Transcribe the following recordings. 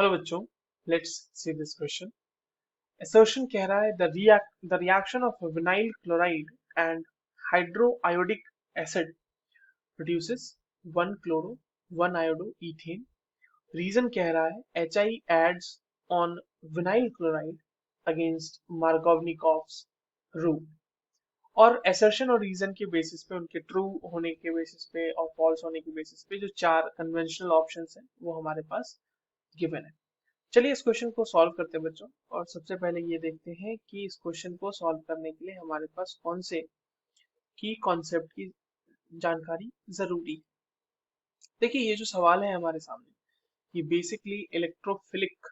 Hello बच्चों, let's see this question. Assertion कह रहा है the reaction of vinyl chloride and hydroiodic acid produces 1 chloro 1 iodo ethane. Reason कह रहा है HI adds on vinyl chloride against Markovnikov's rule. और assertion और reason के बेसिस पे, उनके ट्रू होने के बेसिस पे और फॉल्स होने के बेसिस पे जो चार कन्वेंशनल ऑप्शंस हैं वो हमारे पास गिवन है। चलिए इस क्वेश्चन को सॉल्व करते हैं बच्चों। और सबसे पहले ये देखते हैं कि इस क्वेश्चन को सॉल्व करने के लिए हमारे पास कौन से की कॉन्सेप्ट की जानकारी जरूरी है। देखिए ये जो सवाल है हमारे सामने, ये बेसिकली इलेक्ट्रोफिलिक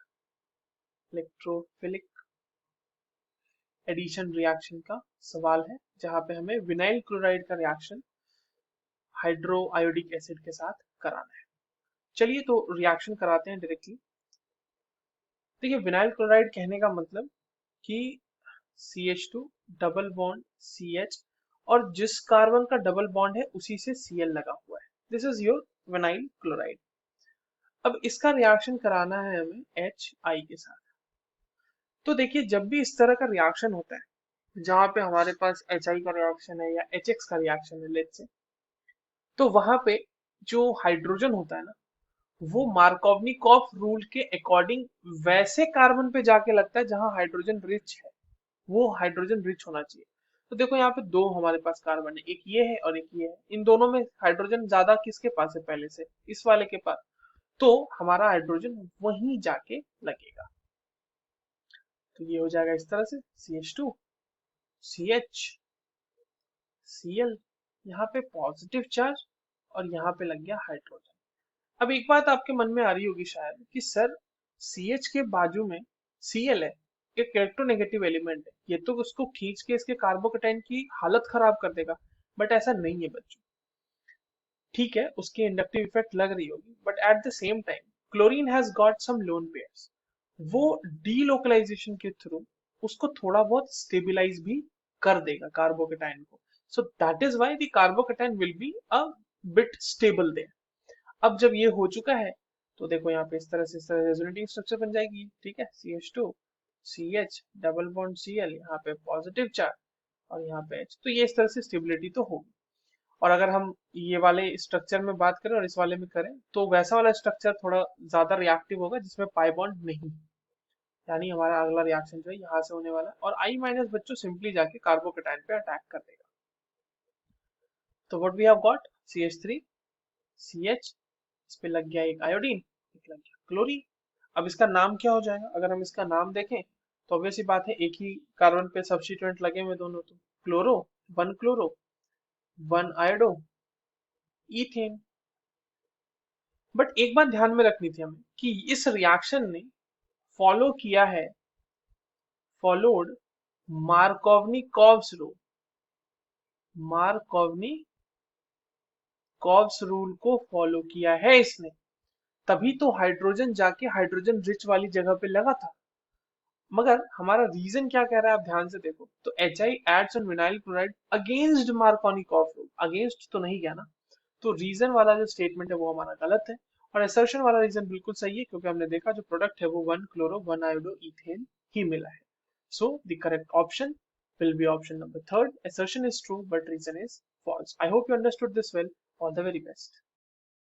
एडिशन रिएक्शन का सवाल है, जहां पे हमें विनाइल क्लोराइड का रिएक्शन हाइड्रोआयोडिक एसिड के साथ कराना है। चलिए तो रिएक्शन कराते हैं डायरेक्टली। देखिए विनाइल क्लोराइड कहने का मतलब कि CH2 डबल बॉन्ड CH, और जिस कार्बन का डबल बॉन्ड है उसी से Cl लगा हुआ है। This is your vinyl chloride. अब इसका रिएक्शन कराना है हमें HI के साथ। तो देखिए जब भी इस तरह का रिएक्शन होता है जहां पे हमारे पास HI का रिएक्शन है या HX का रिएक्शन है लेट्स से, तो वहां पे जो हाइड्रोजन होता है ना, वो मार्कोवनिकॉफ रूल के अकॉर्डिंग वैसे कार्बन पे जाके लगता है जहां हाइड्रोजन रिच है, वो हाइड्रोजन रिच होना चाहिए। तो देखो यहाँ पे दो हमारे पास कार्बन है, एक ये है और एक ये है। इन दोनों में हाइड्रोजन ज्यादा किसके पास है पहले से? इस वाले के पास। तो हमारा हाइड्रोजन वहीं जाके लगेगा। तो ये हो जाएगा इस तरह से CH2 CH Cl, यहाँ पे पॉजिटिव चार्ज और यहाँ पे लग गया हाइड्रोजन। अब एक बात आपके मन में आ रही होगी शायद कि सर CH के बाजू में Cl है, एक इलेक्ट्रोनेगेटिव एलिमेंट है, ये तो उसको खींच के इसके कार्बोकेटाइन की हालत खराब कर देगा। बट ऐसा नहीं है बच्चों। ठीक है उसकी इंडक्टिव इफेक्ट लग रही होगी, but at the same time chlorine has got some lone pairs. वो डीलोकलाइजेशन के थ्रू उसको थोड़ा बहुत स्टेबिलाईज भी कर देगा कार्बोकेटाइन को। So that is why the carbocation will be a bit stable there. अब जब ये हो चुका है तो देखो यहाँ पे इस तरह रेजोनेटिंग स्ट्रक्चर बन जाएगी। ठीक है CH2 CH double bond Cl, यहाँ पे पॉजिटिव चार्ज और यहाँ पे H। तो ये इस तरह से स्टेबिलिटी तो होगी। और अगर हम ये वाले स्ट्रक्चर में बात करें और इस वाले में करें तो वैसा वाला स्ट्रक्चर थोड़ा ज्यादा रिएक्टिव होगा जिसमें पाई बॉन्ड नहीं है। यानी हमारा अगला रिएक्शन जो है यहाँ से होने वाला है और I माइनस बच्चों सिंपली जाके कार्बोकेटाइन पे अटैक कर देगा। तो what we have got CH3 CH, इस पे लग गया एक आयोडीन, एक लग गया क्लोरीन। अब इसका नाम क्या हो जाएगा? अगर हम इसका नाम देखें तो ऑब्वियस सी बात है, एक ही कार्बन पे सब्स्टिट्यूएंट लगे हुए दोनों, तो क्लोरो 1 आयोडो ईथेन। बट एक बात ध्यान में रखनी थी हमें कि इस रिएक्शन ने फॉलो किया है, फॉलोड मार्कोवनिकॉव्स रूल। मार्कोवनिकॉव्स रूल को फॉलो किया है इसने, तभी तो हाइड्रोजन जाके हाइड्रोजन रिच वाली जगह पे लगा था। मगर हमारा रीजन क्या कह रहा है आप ध्यान से देखो, तो HI adds on vinyl chloride against Markovnikov rule. Against तो नहीं गया ना, तो रीजन वाला जो स्टेटमेंट है वो हमारा गलत है। और असर्शन वाला रीजन बिल्कुल सही है, क्योंकि हमने देखा जो प्रोडक्ट है वो 1 क्लोरो 1 आयोडो ईथेन ही मिला है। So the correct option will be option number third. Assertion is true but reason is false. I hope you understood this well. All the very best.